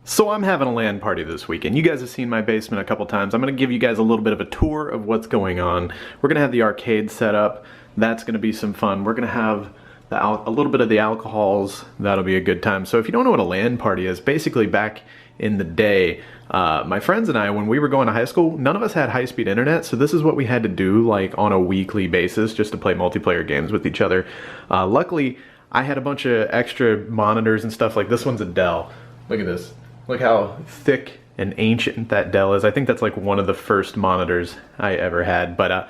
So I'm having a LAN party this weekend. You guys have seen my basement a couple times. I'm going to give you guys a little bit of a tour of what's going on. We're going to have the arcade set up. That's going to be some fun. We're going to have a little bit of the alcohols. That'll be a good time. So if you don't know what a LAN party is, basically back in the day, my friends and I, when we were going to high school, none of us had high-speed internet, so this is what we had to do like on a weekly basis just to play multiplayer games with each other. Luckily, I had a bunch of extra monitors and stuff. Like this one's a Dell. Look at this. Look how thick and ancient that Dell is. I think that's like one of the first monitors I ever had. But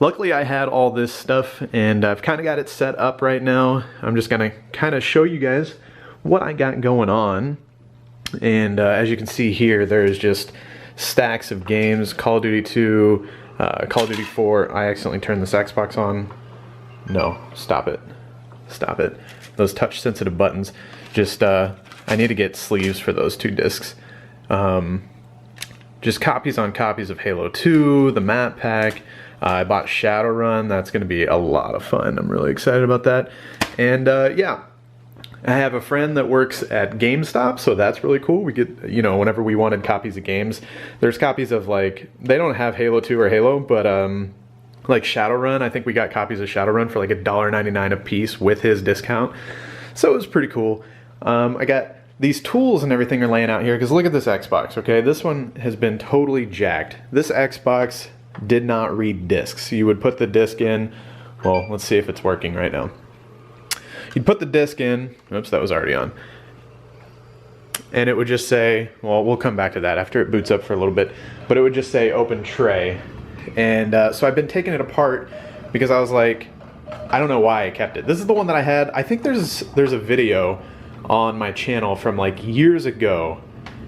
luckily I had all this stuff and I've kind of got it set up right now. I'm just gonna kind of show you guys what I got going on. And as you can see here, there's just stacks of games. Call of Duty 2, Call of Duty 4. I accidentally turned this Xbox on. No, stop it. Stop it. Those touch sensitive buttons. Just I need to get sleeves for those two discs. Just copies on copies of Halo 2, the map pack. I bought Shadowrun. That's going to be a lot of fun. I'm really excited about that. And yeah, I have a friend that works at GameStop, so that's really cool. We get, you know, whenever we wanted copies of games, there's copies of like, they don't have Halo 2 or Halo, but like Shadowrun, I think we got copies of Shadowrun for like $1.99 a piece with his discount. So it was pretty cool. I got these tools and everything are laying out here because look at this Xbox, okay? This one has been totally jacked. This Xbox did not read discs. You would put the disc in, well, let's see if it's working right now. You'd put the disc in, oops, that was already on. And it would just say, well, we'll come back to that after it boots up for a little bit, but it would just say open tray. And so I've been taking it apart because I was like, I don't know why I kept it. This is the one that I had. I think there's a video on my channel from like years ago,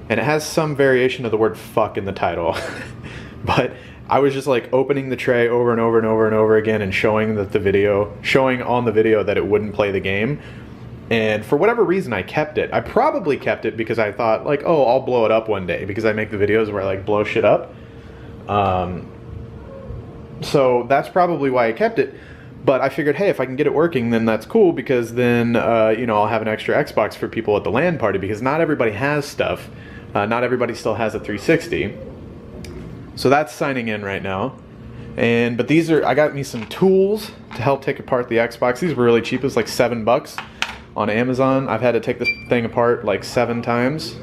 and it has some variation of the word fuck in the title. But I was just like opening the tray over and over and over and over again and showing on the video that it wouldn't play the game. And for whatever reason I kept it. I probably kept it because I thought like, oh, I'll blow it up one day because I make the videos where I like blow shit up. So that's probably why I kept it. But I figured, hey, if I can get it working, then that's cool because then, you know, I'll have an extra Xbox for people at the LAN party because not everybody has stuff. Not everybody still has a 360. So that's signing in right now. But these are, I got me some tools to help take apart the Xbox. These were really cheap. It was like $7 on Amazon. I've had to take this thing apart like 7 times.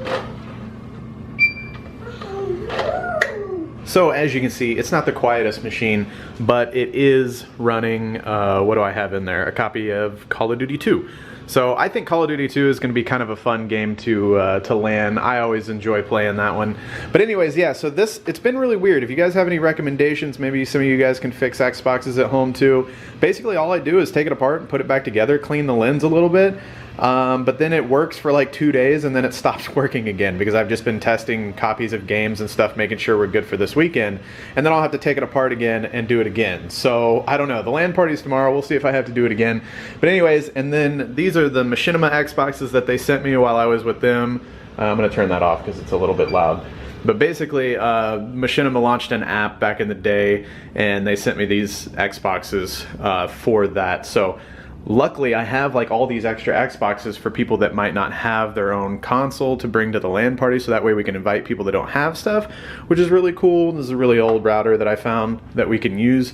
So as you can see, it's not the quietest machine, but it is running, what do I have in there? A copy of Call of Duty 2. So I think Call of Duty 2 is going to be kind of a fun game to LAN. I always enjoy playing that one. But anyways, yeah, so it's been really weird. If you guys have any recommendations, maybe some of you guys can fix Xboxes at home too. Basically all I do is take it apart and put it back together, clean the lens a little bit. But then it works for like 2 days and then it stops working again because I've just been testing copies of games and stuff, making sure we're good for this weekend. And then I'll have to take it apart again and do it again. So I don't know. The LAN party's tomorrow. We'll see if I have to do it again. But anyways, and then these are the Machinima Xboxes that they sent me while I was with them. I'm going to turn that off because it's a little bit loud. But basically, Machinima launched an app back in the day and they sent me these Xboxes for that. So luckily, I have like all these extra Xboxes for people that might not have their own console to bring to the LAN party, so that way we can invite people that don't have stuff, which is really cool. This is a really old router that I found that we can use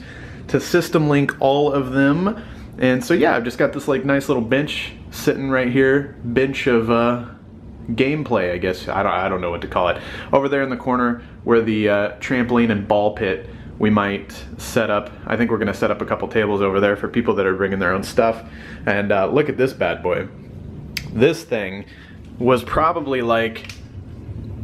to system link all of them. And so yeah, I've just got this like nice little bench sitting right here, bench of gameplay, I guess. I don't know what to call it. Over there in the corner where the trampoline and ball pit, we might set up, I think we're going to set up a couple tables over there for people that are bringing their own stuff. And look at this bad boy. This thing was probably like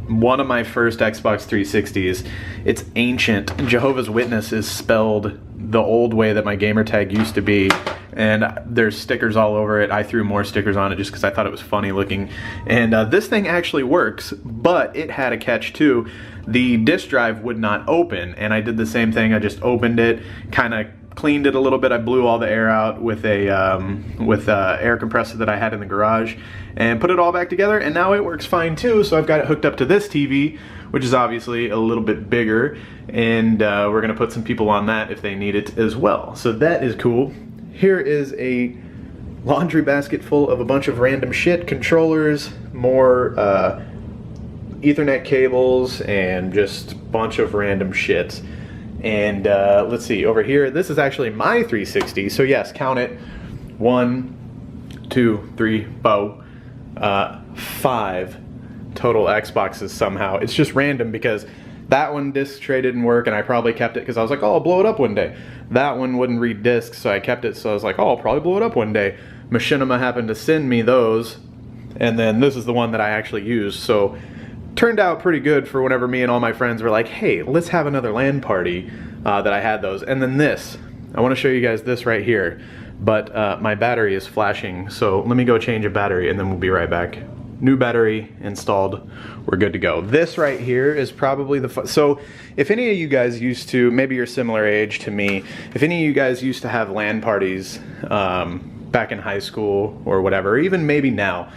one of my first Xbox 360s. It's ancient. Jehovah's Witness is spelled the old way that my gamer tag used to be. And there's stickers all over it. I threw more stickers on it just because I thought it was funny looking. And this thing actually works, but it had a catch too. The disk drive would not open, and I did the same thing. I just opened it, kind of cleaned it a little bit. I blew all the air out with a air compressor that I had in the garage and put it all back together, and now it works fine too. So I've got it hooked up to this TV, which is obviously a little bit bigger, and we're gonna put some people on that if they need it as well. So that is cool. Here is a laundry basket full of a bunch of random shit, controllers, more Ethernet cables and just a bunch of random shit. And let's see, over here, this is actually my 360. So yes, count it. 1, 2, 3, 4, 5 total Xboxes somehow. It's just random because that one disc tray didn't work and I probably kept it because I was like, oh, I'll blow it up one day. That one wouldn't read discs, so I kept it, so I was like, oh, I'll probably blow it up one day. Machinima happened to send me those, and then this is the one that I actually used. So turned out pretty good for whenever me and all my friends were like, hey, let's have another LAN party, that I had those. And then this, I want to show you guys this right here, but my battery is flashing, so let me go change a battery and then we'll be right back. New battery installed, we're good to go. This right here is probably the so if any of you guys used to, maybe you're similar age to me, if any of you guys used to have LAN parties back in high school or whatever, or even maybe now,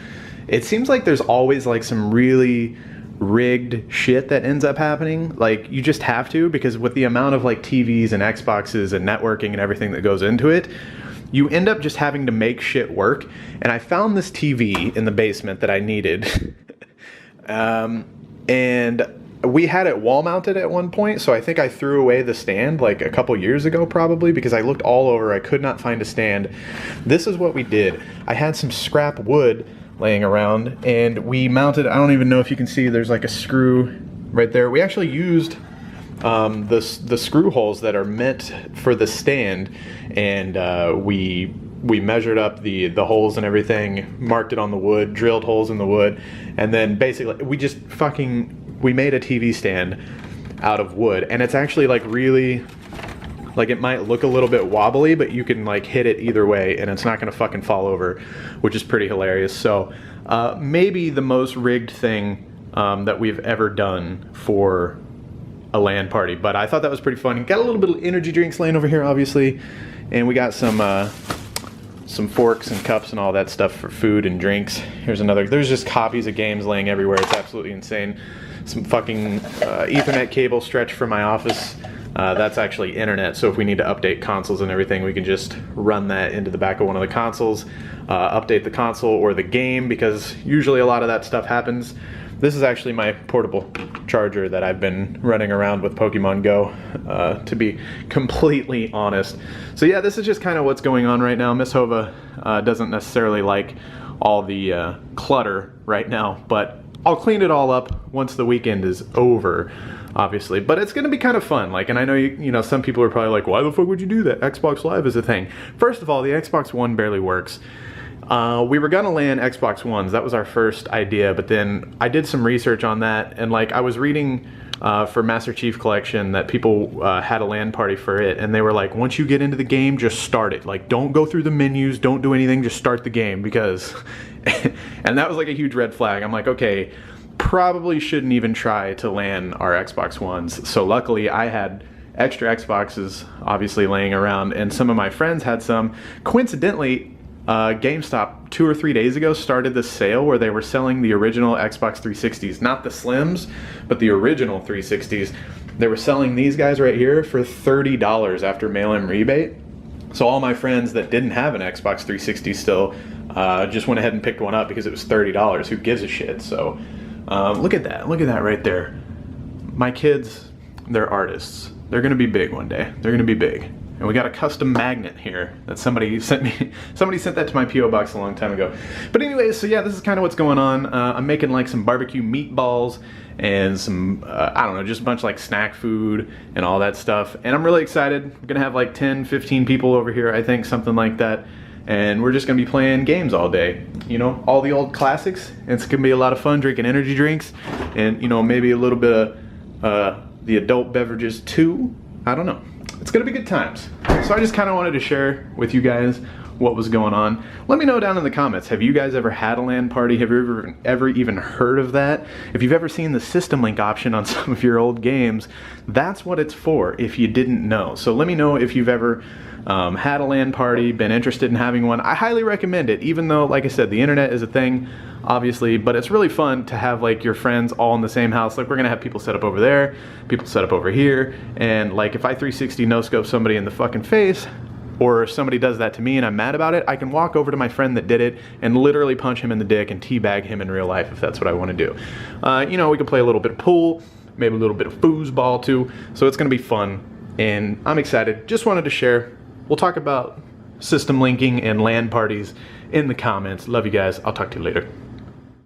it seems like there's always like some really rigged shit that ends up happening. Like, you just have to, because with the amount of like TVs and Xboxes and networking and everything that goes into it, you end up just having to make shit work. And I found this TV in the basement that I needed. And we had it wall mounted at one point, so I think I threw away the stand like a couple years ago probably, because I looked all over, I could not find a stand. This is what we did. I had some scrap wood laying around and we mounted, I don't even know if you can see, there's like a screw right there. We actually used the screw holes that are meant for the stand, and we measured up the holes and everything, marked it on the wood, drilled holes in the wood, and then basically we made a TV stand out of wood. And it's actually like really, like, it might look a little bit wobbly, but you can like hit it either way and it's not gonna fucking fall over, which is pretty hilarious. So maybe the most rigged thing that we've ever done for a LAN party, but I thought that was pretty fun. Got a little bit of energy drinks laying over here, obviously, and we got some forks and cups and all that stuff for food and drinks. Here's another, there's just copies of games laying everywhere. It's absolutely insane. Some fucking Ethernet cable stretched from my office. That's actually internet, so if we need to update consoles and everything, we can just run that into the back of one of the consoles, update the console or the game, because usually a lot of that stuff happens. This is actually my portable charger that I've been running around with Pokemon Go, to be completely honest. So yeah, this is just kind of what's going on right now. Miss Hova doesn't necessarily like all the clutter right now, but I'll clean it all up once the weekend is over, obviously. But it's gonna be kind of fun. Like, and I know you know, some people are probably like, why the fuck would you do that? Xbox Live is a thing. First of all, the Xbox One barely works. We were gonna LAN Xbox Ones. That was our first idea, but then I did some research on that, and like I was reading for Master Chief Collection that people had a LAN party for it, and they were like, once you get into the game, just start it. Like, don't go through the menus, don't do anything, just start the game, because and that was like a huge red flag. I'm like, okay, probably shouldn't even try to LAN our Xbox Ones. So luckily I had extra Xboxes obviously laying around, and some of my friends had some. Coincidentally, GameStop 2 or 3 days ago started this sale where they were selling the original Xbox 360s, not the Slims, but the original 360s. They were selling these guys right here for $30 after mail-in rebate. So all my friends that didn't have an Xbox 360 still just went ahead and picked one up because it was $30. Who gives a shit? So look at that right there. My kids, they're artists. They're gonna be big one day. They're gonna be big. And we got a custom magnet here that somebody sent me. Somebody sent that to my P.O. box a long time ago. But anyways, so yeah, this is kind of what's going on. I'm making like some barbecue meatballs and some, I don't know, just a bunch of like snack food and all that stuff. And I'm really excited. We're gonna have like 10, 15 people over here, I think, something like that. And we're just gonna be playing games all day. You know, all the old classics. It's gonna be a lot of fun drinking energy drinks and, you know, maybe a little bit of the adult beverages too. I don't know. It's gonna be good times. So I just kind of wanted to share with you guys what was going on. Let me know down in the comments, have you guys ever had a LAN party? Have you ever even heard of that? If you've ever seen the System Link option on some of your old games, that's what it's for, if you didn't know. So let me know if you've ever had a LAN party, been interested in having one. I highly recommend it, even though, like I said, the internet is a thing, obviously, but it's really fun to have like your friends all in the same house. Like, we're gonna have people set up over there, people set up over here, and like if I 360 no-scope somebody in the fucking face, or somebody does that to me and I'm mad about it, I can walk over to my friend that did it and literally punch him in the dick and teabag him in real life if that's what I want to do. You know, we can play a little bit of pool, maybe a little bit of foosball too, so it's going to be fun, and I'm excited. Just wanted to share. We'll talk about system linking and LAN parties in the comments. Love you guys. I'll talk to you later.